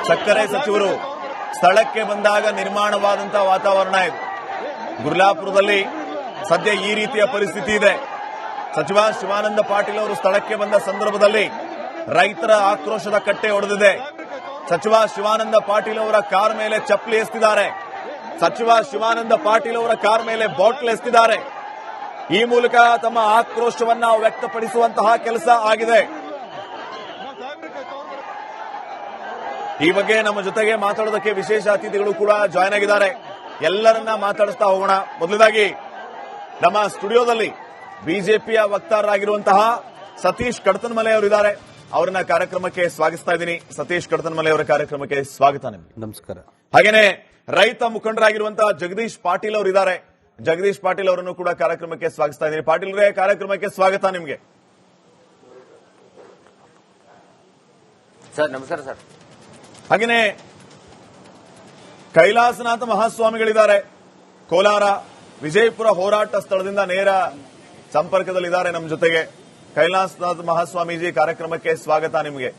ಸಕ್ಕರೆ ಸಚಿವರು ಸ್ಥಳಕ್ಕೆ ಬಂದಾಗ ನಿರ್ಮಾಣವಾದಂತಹ ವಾತಾವರಣ ಇದು. ಗುರ್ಲಾಪುರದಲ್ಲಿ ಸದ್ಯ ಈ ರೀತಿಯ ಪರಿಸ್ಥಿತಿ ಇದೆ. ಸಚಿವ ಶಿವಾನಂದ ಪಾಟೀಲ್ ಅವರು ಸ್ಥಳಕ್ಕೆ ಬಂದ ಸಂದರ್ಭದಲ್ಲಿ ರೈತರ ಆಕ್ರೋಶದ ಕಟ್ಟೆ ಒಡೆದಿದೆ. ಸಚಿವ ಶಿವಾನಂದ ಪಾಟೀಲ್ ಅವರ ಕಾರ್ ಮೇಲೆ ಚಪ್ಪಲಿ ಎಸೆದಿದ್ದಾರೆ. ಸಚಿವ ಶಿವಾನಂದ ಪಾಟೀಲ್ ಅವರ ಕಾರ್ ಮೇಲೆ ಬಾಟ್ಲ್ ಎಸೆದಿದ್ದಾರೆ. ಈ ಮೂಲಕ ತಮ್ಮ ಆಕ್ರೋಶವನ್ನ ವ್ಯಕ್ತಪಡಿಸುವಂತಹ ಕೆಲಸ ಆಗಿದೆ. ಈ ಬಗ್ಗೆ ನಮ್ಮ ಜೊತೆಗೆ ಮಾತಾಡೋದಕ್ಕೆ ವಿಶೇಷ ಅತಿಥಿಗಳು ಕೂಡ ಜಾಯ್ನ್ ಆಗಿದ್ದಾರೆ. ಎಲ್ಲರನ್ನ ಮಾತಾಡಿಸ್ತಾ ಹೋಗೋಣ. ಮೊದಲದಾಗಿ ನಮ್ಮ ಸ್ಟುಡಿಯೋದಲ್ಲಿ ಬಿಜೆಪಿಯ ವಕ್ತಾರರಾಗಿರುವಂತಹ ಸತೀಶ್ ಕಡತನಮಲೆ ಅವರಿದ್ದಾರೆ. ಅವರನ್ನ ಕಾರ್ಯಕ್ರಮಕ್ಕೆ ಸ್ವಾಗತಿಸ್ತಾ ಇದ್ದೀನಿ. ಸತೀಶ್ ಕಡತನಮಲೆ ಅವರ ಕಾರ್ಯಕ್ರಮಕ್ಕೆ ಸ್ವಾಗತ. ನಿಮಗೆ ನಮಸ್ಕಾರ. ಹಾಗೇನೆ ರೈತ ಮುಖಂಡರಾಗಿರುವಂತಹ ಜಗದೀಶ್ ಪಾಟೀಲ್ ಅವರಿದ್ದಾರೆ. ಜಗದೀಶ್ ಪಾಟೀಲ್ ಅವರನ್ನು ಕೂಡ ಕಾರ್ಯಕ್ರಮಕ್ಕೆ ಸ್ವಾಗತಿಸ್ತಾ ಇದ್ದೀನಿ. ಪಾಟೀಲ್ ಅವರೇ, ಕಾರ್ಯಕ್ರಮಕ್ಕೆ ಸ್ವಾಗತ ನಿಮಗೆ. ಸರ್ ನಮಸ್ಕಾರ ಸರ್. ಹಾಗೇನೆ ಕೈಲಾಸನಾಥ ಮಹಾಸ್ವಾಮಿಗಳಿದ್ದಾರೆ. ಕೋಲಾರ ವಿಜಯಪುರ ಹೋರಾಟ ಸ್ಥಳದಿಂದ ನೇರ ಸಂಪರ್ಕದಲ್ಲಿದ್ದಾರೆ ನಮ್ಮ ಜೊತೆಗೆ. ಕೈಲಾಸನಾಥ ಮಹಾಸ್ವಾಮೀಜಿ, ಕಾರ್ಯಕ್ರಮಕ್ಕೆ ಸ್ವಾಗತ ನಿಮಗೆ.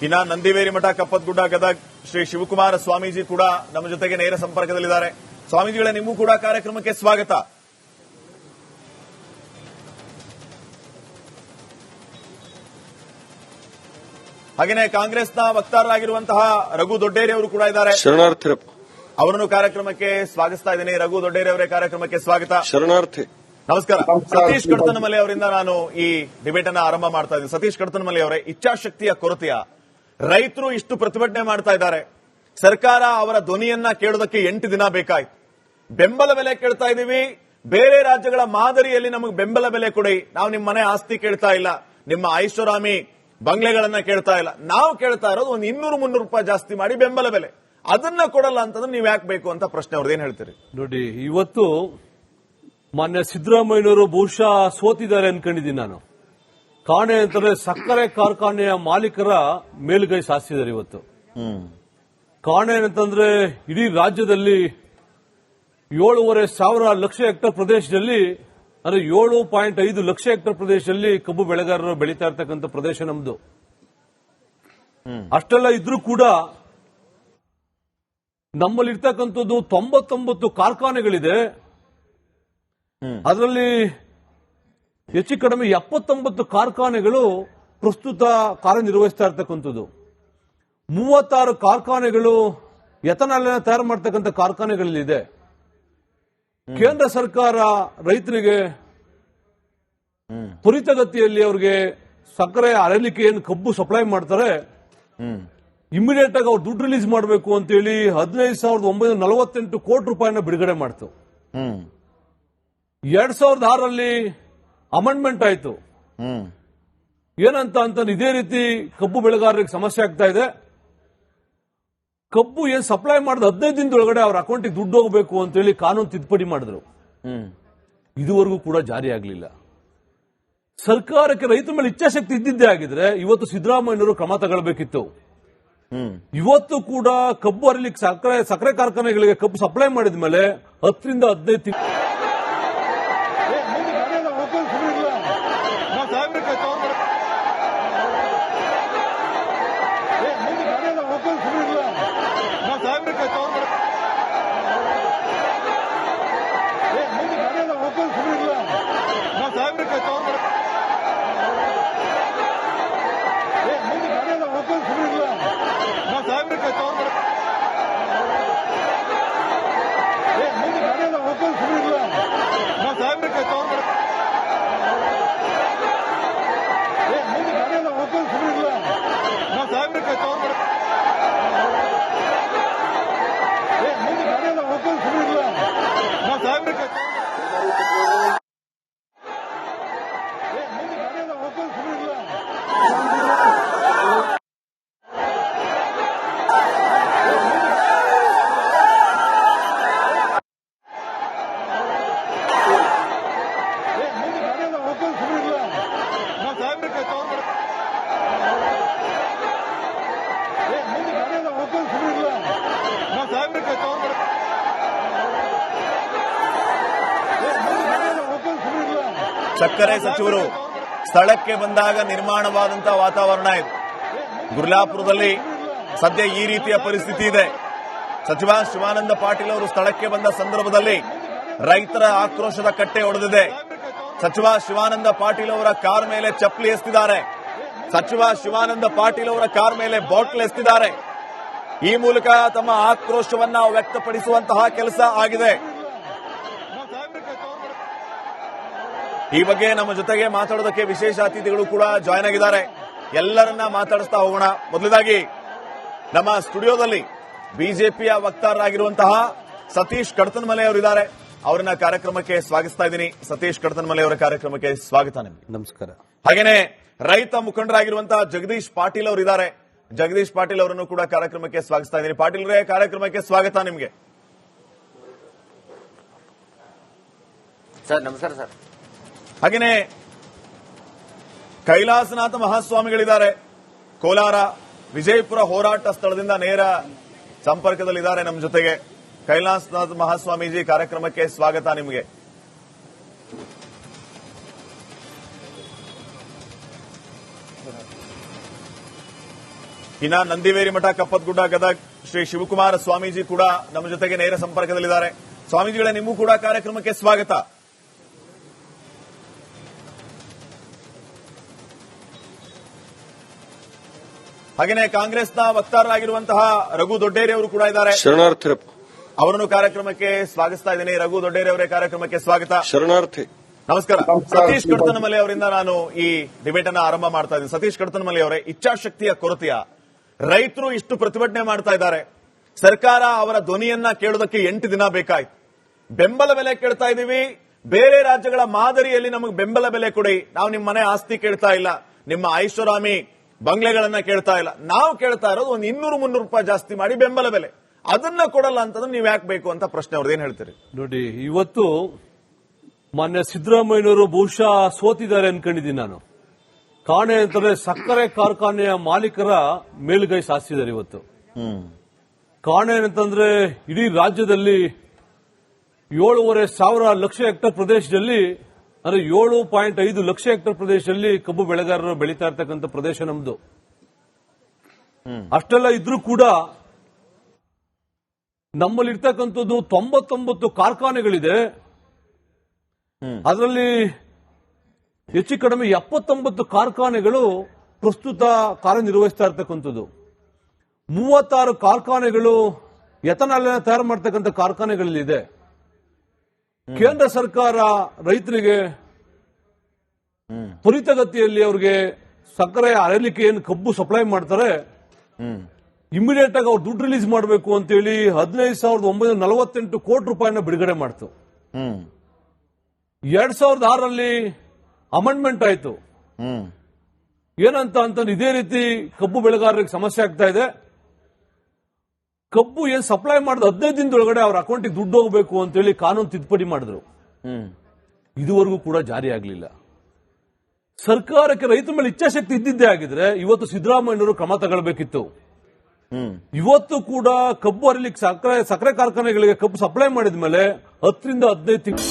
ಇನ್ನ ನಂದಿವೇರಿ ಮಠ ಕಪ್ಪತ್ಗುಡ್ಡ ಗದಗ್ ಶ್ರೀ ಶಿವಕುಮಾರ ಸ್ವಾಮೀಜಿ ಕೂಡ ನಮ್ಮ ಜೊತೆಗೆ ನೇರ ಸಂಪರ್ಕದಲ್ಲಿದ್ದಾರೆ. ಸ್ವಾಮೀಜಿಗಳೇ, ನಿಮಗೂ ಕೂಡ ಕಾರ್ಯಕ್ರಮಕ್ಕೆ ಸ್ವಾಗತ. ಹಾಗೆಯೇ ಕಾಂಗ್ರೆಸ್ನ ವಕ್ತಾರರಾಗಿರುವಂತಹ ರಘು ದೊಡ್ಡೇರಿ ಅವರು ಕೂಡ ಇದ್ದಾರೆ. ಶರಣಾರ್ಥಿ. ಅವರನ್ನು ಕಾರ್ಯಕ್ರಮಕ್ಕೆ ಸ್ವಾಗತಿಸ್ತಾ ಇದ್ದೀನಿ. ರಘು ದೊಡ್ಡೇರಿ ಅವರೇ, ಕಾರ್ಯಕ್ರಮಕ್ಕೆ ಸ್ವಾಗತ. ಶರಣಾರ್ಥಿ. ನಮಸ್ಕಾರ. ಸತೀಶ್ ಕಡತನಮಲೆ ಅವರಿಂದ ನಾನು ಈ ಡಿಬೇಟ್ ಅನ್ನ ಆರಂಭ ಮಾಡ್ತಾ ಇದ್ದೀನಿ. ಸತೀಶ್ ಕಡತನಮಲೆ ಅವರೇ, ಇಚ್ಛಾಶಕ್ತಿಯ ಕೊರತೆಯ ರೈತರು ಇಷ್ಟು ಪ್ರತಿಭಟನೆ ಮಾಡ್ತಾ ಇದ್ದಾರೆ. ಸರ್ಕಾರ ಅವರ ಧ್ವನಿಯನ್ನ ಕೇಳೋದಕ್ಕೆ 8 ದಿನ ಬೇಕಾಯ್ತು. ಬೆಂಬಲ ಬೆಲೆ ಕೇಳ್ತಾ ಇದೀವಿ. ಬೇರೆ ರಾಜ್ಯಗಳ ಮಾದರಿಯಲ್ಲಿ ನಮಗೆ ಬೆಂಬಲ ಬೆಲೆ ಕೊಡಿ. ನಾವು ನಿಮ್ಮ ಮನೆ ಆಸ್ತಿ ಕೇಳ್ತಾ ಇಲ್ಲ, ನಿಮ್ಮ ಐಷಾರಾಮಿ ಬಂಗ್ಲೆಗಳನ್ನ ಕೇಳ್ತಾ ಇಲ್ಲ. ನಾವು ಕೇಳ್ತಾ ಇರೋದು ಒಂದು 200-300 ರೂಪಾಯಿ ಜಾಸ್ತಿ ಮಾಡಿ ಬೆಂಬಲ ಬೆಲೆ. ಅದನ್ನ ಕೊಡಲ್ಲ ಅಂತಂದ್ರೆ ನೀವ್ ಯಾಕೆ ಬೇಕು ಅಂತ ಪ್ರಶ್ನೆ. ಅವ್ರದ್ದು ಏನ್ ಹೇಳ್ತೀರಿ? ನೋಡಿ, ಇವತ್ತು ಮಾನ್ಯ ಸಿದ್ದರಾಮಯ್ಯನವರು ಬಹುಶಃ ಸೋತಿದ್ದಾರೆ ಅನ್ಕೊಂಡಿದ್ದೀನಿ ನಾನು. ಕಾರಣ ಅಂತಂದ್ರೆ ಸಕ್ಕರೆ ಕಾರ್ಖಾನೆಯ ಮಾಲೀಕರ ಮೇಲುಗೈ ಸಾಧಿಸಿದ್ದಾರೆ ಇವತ್ತು. ಕಾರಣ ಏನಂತಂದ್ರೆ ಇಡೀ ರಾಜ್ಯದಲ್ಲಿ 7,500 ಲಕ್ಷ ಹೆಕ್ಟೇರ್ ಪ್ರದೇಶದಲ್ಲಿ, ಅಂದ್ರೆ 7.5 ಲಕ್ಷ ಹೆಕ್ಟೇರ್ ಪ್ರದೇಶದಲ್ಲಿ ಕಬ್ಬು ಬೆಳೆಗಾರರು ಬೆಳೀತಾ ಇರ್ತಕ್ಕಂಥ ಪ್ರದೇಶ ನಮ್ದು. ಅಷ್ಟೆಲ್ಲ ಇದ್ರೂ ಕೂಡ ನಮ್ಮಲ್ಲಿ ಇರ್ತಕ್ಕಂಥದ್ದು 99 ಕಾರ್ಖಾನೆಗಳಿದೆ. ಅದರಲ್ಲಿ ಹೆಚ್ಚು ಕಡಿಮೆ 79 ಕಾರ್ಖಾನೆಗಳು ಪ್ರಸ್ತುತ ಕಾರ್ಯನಿರ್ವಹಿಸ್ತಾ ಇರ್ತಕ್ಕಂಥದ್ದು. 36 ಕಾರ್ಖಾನೆಗಳು ಎಥನಾಲ್ ತಯಾರು ಮಾಡತಕ್ಕಂಥ ಕಾರ್ಖಾನೆಗಳಲ್ಲಿದೆ. ಕೇಂದ್ರ ಸರ್ಕಾರ ರೈತರಿಗೆ ತ್ವರಿತಗತಿಯಲ್ಲಿ ಅವರಿಗೆ ಸಕ್ಕರೆ ಅರಳಿಕೆ ಏನು ಕಬ್ಬು ಸಪ್ಲೈ ಮಾಡ್ತಾರೆ, ಇಮಿಡಿಯೇಟ್ ಆಗಿ ಅವ್ರು ದುಡ್ಡು ರಿಲೀಸ್ ಮಾಡಬೇಕು ಅಂತೇಳಿ 15,948 ಕೋಟಿ ರೂಪಾಯಿನ ಬಿಡುಗಡೆ ಮಾಡ್ತು. 2006ರಲ್ಲಿ ಅಮೆಂಡ್ಮೆಂಟ್ ಆಯ್ತು. ಏನಂತ ಅಂತಂದ್ರೆ ಇದೇ ರೀತಿ ಕಬ್ಬು ಬೆಳೆಗಾರರಿಗೆ ಸಮಸ್ಯೆ ಆಗ್ತಾ ಇದೆ. ಕಬ್ಬು ಏನ್ ಸಪ್ಲೈ ಮಾಡಿದ 15 ದಿನದೊಳಗಡೆ ಅವ್ರ ಅಕೌಂಟಿಗೆ ದುಡ್ಡು ಹೋಗಬೇಕು ಅಂತೇಳಿ ಕಾನೂನು ತಿದ್ದುಪಡಿ ಮಾಡಿದ್ರು. ಇದುವರೆಗೂ ಕೂಡ ಜಾರಿ ಆಗಲಿಲ್ಲ. ಸರ್ಕಾರಕ್ಕೆ ರೈತರ ಮೇಲೆ ಇಚ್ಛಾಶಕ್ತಿ ಇದ್ದಿದ್ದೇ ಆಗಿದ್ರೆ ಇವತ್ತು ಸಿದ್ದರಾಮಯ್ಯನವರು ಕ್ರಮ ತಗೊಳ್ಬೇಕಿತ್ತು. ಇವತ್ತು ಕೂಡ ಕಬ್ಬು ಅರಲಿಕ್ಕೆ ಸಕ್ಕರೆ ಕಾರ್ಖಾನೆಗಳಿಗೆ ಕಬ್ಬು ಸಪ್ಲೈ ಮಾಡಿದ ಮೇಲೆ 10ರಿಂದ 15 ತಿಂಗಳು ಸಕ್ಕರೆ ಸಚಿವರು ಸ್ಥಳಕ್ಕೆ ಬಂದಾಗ ನಿರ್ಮಾಣವಾದಂತಹ ವಾತಾವರಣ ಇದೆ. ಗುರ್ಲಾಪುರದಲ್ಲಿ ಸದ್ಯ ಈ ರೀತಿಯ ಪರಿಸ್ಥಿತಿ ಇದೆ. ಸಚಿವ ಶಿವಾನಂದ ಪಾಟೀಲ್ ಅವರು ಸ್ಥಳಕ್ಕೆ ಬಂದ ಸಂದರ್ಭದಲ್ಲಿ ರೈತರ ಆಕ್ರೋಶದ ಕಟ್ಟೆ ಒಡೆದಿದೆ. ಸಚಿವ ಶಿವಾನಂದ ಪಾಟೀಲ್ ಅವರ ಕಾರ್ ಮೇಲೆ ಚಪ್ಪಲಿ ಎಸೆದಿದ್ದಾರೆ. ಸಚಿವ ಶಿವಾನಂದ ಪಾಟೀಲ್ ಅವರ ಕಾರ್ ಮೇಲೆ ಬಾಟ್ಲ್ ಎಸೆದಿದ್ದಾರೆ. ಈ ಮೂಲಕ ತಮ್ಮ ಆಕ್ರೋಶವನ್ನ ವ್ಯಕ್ತಪಡಿಸುವಂತಹ ಕೆಲಸ ಆಗಿದೆ. ಈ ಬಗ್ಗೆ ನಮ್ಮ ಜೊತೆಗೆ ಮಾತಾಡೋದಕ್ಕೆ ವಿಶೇಷ ಅತಿಥಿಗಳು ಕೂಡ ಜಾಯ್ನ್ ಆಗಿದ್ದಾರೆ. ಎಲ್ಲರನ್ನ ಮಾತಾಡಿಸ್ತಾ ಹೋಗೋಣ. ಮೊದಲದಾಗಿ ನಮ್ಮ ಸ್ಟುಡಿಯೋದಲ್ಲಿ ಬಿಜೆಪಿಯ ವಕ್ತಾರರಾಗಿರುವಂತಹ ಸತೀಶ್ ಕಡತನಮಲೆ ಅವರಿದ್ದಾರೆ. ಅವರನ್ನ ಕಾರ್ಯಕ್ರಮಕ್ಕೆ ಸ್ವಾಗತಿಸ್ತಾ ಇದ್ದೀನಿ. ಸತೀಶ್ ಕಡತನಮಲೆ ಅವರ ಕಾರ್ಯಕ್ರಮಕ್ಕೆ ಸ್ವಾಗತ ನಿಮಗೆ. ನಮಸ್ಕಾರ. ಹಾಗೇನೆ ರೈತ ಮುಖಂಡರಾಗಿರುವಂತಹ ಜಗದೀಶ್ ಪಾಟೀಲ್ ಅವರಿದ್ದಾರೆ. ಜಗದೀಶ್ ಪಾಟೀಲ್ ಅವರನ್ನು ಕೂಡ ಕಾರ್ಯಕ್ರಮಕ್ಕೆ ಸ್ವಾಗತಿಸ್ತಾ ಇದ್ದೀನಿ. ಪಾಟೀಲ್ ರೇ, ಕಾರ್ಯಕ್ರಮಕ್ಕೆ ಸ್ವಾಗತ ನಿಮಗೆ. ಸರ್ ನಮಸ್ಕಾರ ಸರ್. ಹಾಗೇನೆ ಕೈಲಾಸನಾಥ ಮಹಾಸ್ವಾಮಿಗಳಿದ್ದಾರೆ. ಕೋಲಾರ ವಿಜಯಪುರ ಹೋರಾಟ ಸ್ಥಳದಿಂದ ನೇರ ಸಂಪರ್ಕದಲ್ಲಿದ್ದಾರೆ ನಮ್ಮ ಜೊತೆಗೆ. ಕೈಲಾಸನಾಥ ಮಹಾಸ್ವಾಮೀಜಿ, ಕಾರ್ಯಕ್ರಮಕ್ಕೆ ಸ್ವಾಗತ ನಿಮಗೆ. ಇನ್ನ ನಂದಿವೇರಿ ಮಠ ಕಪ್ಪತ್ಗುಡ್ಡ ಗದಗ್ ಶ್ರೀ ಶಿವಕುಮಾರ ಸ್ವಾಮೀಜಿ ಕೂಡ ನಮ್ಮ ಜೊತೆಗೆ ನೇರ ಸಂಪರ್ಕದಲ್ಲಿದ್ದಾರೆ. ಸ್ವಾಮೀಜಿಗಳೇ, ನಿಮಗೂ ಕೂಡ ಕಾರ್ಯಕ್ರಮಕ್ಕೆ ಸ್ವಾಗತ. ಹಾಗೆಯೇ ಕಾಂಗ್ರೆಸ್ನ ವಕ್ತಾರರಾಗಿರುವಂತಹ ರಘು ದೊಡ್ಡೇರಿ ಅವರು ಕೂಡ ಇದ್ದಾರೆ. ಶರಣಾರ್ಥಿ. ಅವರನ್ನು ಕಾರ್ಯಕ್ರಮಕ್ಕೆ ಸ್ವಾಗತಿಸ್ತಾ ಇದ್ದೀನಿ. ರಘು ದೊಡ್ಡೇರಿ ಅವರೇ, ಕಾರ್ಯಕ್ರಮಕ್ಕೆ ಸ್ವಾಗತ. ಶರಣಾರ್ಥಿ. ನಮಸ್ಕಾರ. ಸತೀಶ್ ಕಡತನಮಲೆ ಅವರಿಂದ ನಾನು ಈ ಡಿಬೇಟ್ ಅನ್ನ ಆರಂಭ ಮಾಡ್ತಾ ಇದ್ದೀನಿ. ಸತೀಶ್ ಕಡತನಮಲೆ ಅವರೇ, ಇಚ್ಛಾಶಕ್ತಿಯ ಕೊರತೆಯ ರೈತರು ಇಷ್ಟು ಪ್ರತಿಭಟನೆ ಮಾಡ್ತಾ ಇದ್ದಾರೆ. ಸರ್ಕಾರ ಅವರ ಧ್ವನಿಯನ್ನ ಕೇಳೋದಕ್ಕೆ 8 ದಿನ ಬೇಕಾಯ್ತು. ಬೆಂಬಲ ಬೆಲೆ ಕೇಳ್ತಾ ಇದೀವಿ. ಬೇರೆ ರಾಜ್ಯಗಳ ಮಾದರಿಯಲ್ಲಿ ನಮಗೆ ಬೆಂಬಲ ಬೆಲೆ ಕೊಡಿ. ನಾವು ನಿಮ್ಮ ಮನೆ ಆಸ್ತಿ ಕೇಳ್ತಾ ಇಲ್ಲ, ನಿಮ್ಮ ಐಷಾರಾಮಿ ಬಂಗ್ಲೆಗಳನ್ನ ಕೇಳ್ತಾ ಇಲ್ಲ. ನಾವು ಕೇಳ್ತಾ ಇರೋದು ಒಂದು 200-300 ರೂಪಾಯಿ ಜಾಸ್ತಿ ಮಾಡಿ ಬೆಂಬಲ ಬೆಲೆ. ಅದನ್ನ ಕೊಡಲ್ಲ ಅಂತಂದ್ರೆ ನೀವ್ ಯಾಕೆ ಬೇಕು ಅಂತ ಪ್ರಶ್ನೆ. ಅವ್ರದ್ದು ಏನ್ ಹೇಳ್ತೀರಿ? ನೋಡಿ, ಇವತ್ತು ಮಾನ್ಯ ಸಿದ್ದರಾಮಯ್ಯನವರು ಬಹುಶಃ ಸೋತಿದ್ದಾರೆ ಅನ್ಕೊಂಡಿದ್ದೀನಿ ನಾನು. ಕಾರಣ ಅಂತಂದ್ರೆ ಸಕ್ಕರೆ ಕಾರ್ಖಾನೆಯ ಮಾಲೀಕರ ಮೇಲುಗೈ ಸಾಧಿಸಿದ್ದಾರೆ ಇವತ್ತು. ಕಾರಣ ಏನಂತಂದ್ರೆ ಇಡೀ ರಾಜ್ಯದಲ್ಲಿ 7,500 ಲಕ್ಷ ಹೆಕ್ಟೇರ್ ಪ್ರದೇಶದಲ್ಲಿ, ಅಂದ್ರೆ 7.5 ಲಕ್ಷ ಹೆಕ್ಟೇರ್ ಪ್ರದೇಶದಲ್ಲಿ ಕಬ್ಬು ಬೆಳೆಗಾರರು ಬೆಳೀತಾ ಇರ್ತಕ್ಕಂಥ ಪ್ರದೇಶ ನಮ್ದು. ಅಷ್ಟೆಲ್ಲ ಇದ್ರೂ ಕೂಡ ನಮ್ಮಲ್ಲಿ ಇರ್ತಕ್ಕಂಥದ್ದು 99 ಕಾರ್ಖಾನೆಗಳಿದೆ. ಅದರಲ್ಲಿ ಹೆಚ್ಚು ಕಡಿಮೆ 79 ಕಾರ್ಖಾನೆಗಳು ಪ್ರಸ್ತುತ ಕಾರ್ಯನಿರ್ವಹಿಸ್ತಾ ಇರ್ತಕ್ಕಂಥದ್ದು. 36 ಕಾರ್ಖಾನೆಗಳು ಎಥನಾಲ್ ತಯಾರು ಮಾಡ್ತಕ್ಕಂಥ ಕಾರ್ಖಾನೆಗಳಲ್ಲಿದೆ. ಕೇಂದ್ರ ಸರ್ಕಾರ ರೈತರಿಗೆ ತ್ವರಿತಗತಿಯಲ್ಲಿ ಅವರಿಗೆ ಸಕ್ಕರೆ ಅರಳಿಕೆ ಏನು ಕಬ್ಬು ಸಪ್ಲೈ ಮಾಡ್ತಾರೆ, ಇಮಿಡಿಯೇಟ್ ಆಗಿ ಅವ್ರು ದುಡ್ಡು ರಿಲೀಸ್ ಮಾಡಬೇಕು ಅಂತೇಳಿ 15,948 ಕೋಟಿ ರೂಪಾಯಿನ ಬಿಡುಗಡೆ ಮಾಡ್ತು. 2006ರಲ್ಲಿ ಅಮೆಂಡ್ಮೆಂಟ್ ಆಯ್ತು. ಏನಂತ ಅಂತಂದ್ರೆ ಇದೇ ರೀತಿ ಕಬ್ಬು ಬೆಳೆಗಾರರಿಗೆ ಸಮಸ್ಯೆ ಆಗ್ತಾ ಇದೆ. ಕಬ್ಬು ಏನ್ ಸಪ್ಲೈ ಮಾಡಿದ 15 ದಿನದೊಳಗಡೆ ಅವ್ರ ಅಕೌಂಟಿಗೆ ದುಡ್ಡು ಹೋಗಬೇಕು ಅಂತೇಳಿ ಕಾನೂನು ತಿದ್ದುಪಡಿ ಮಾಡಿದ್ರು. ಇದುವರೆಗೂ ಕೂಡ ಜಾರಿ ಆಗಲಿಲ್ಲ. ಸರ್ಕಾರಕ್ಕೆ ರೈತರ ಮೇಲೆ ಇಚ್ಛಾಶಕ್ತಿ ಇದ್ದಿದ್ದೇ ಆಗಿದ್ರೆ ಇವತ್ತು ಸಿದ್ದರಾಮಯ್ಯನವರು ಕ್ರಮ ತಗೊಳ್ಬೇಕಿತ್ತು. ಇವತ್ತು ಕೂಡ ಕಬ್ಬು ಅರಲಿಕ್ಕೆ ಸಕ್ಕರೆ ಕಾರ್ಖಾನೆಗಳಿಗೆ ಕಬ್ಬು ಸಪ್ಲೈ ಮಾಡಿದ ಮೇಲೆ 10 ರಿಂದ 15 ತಿಂಗಳು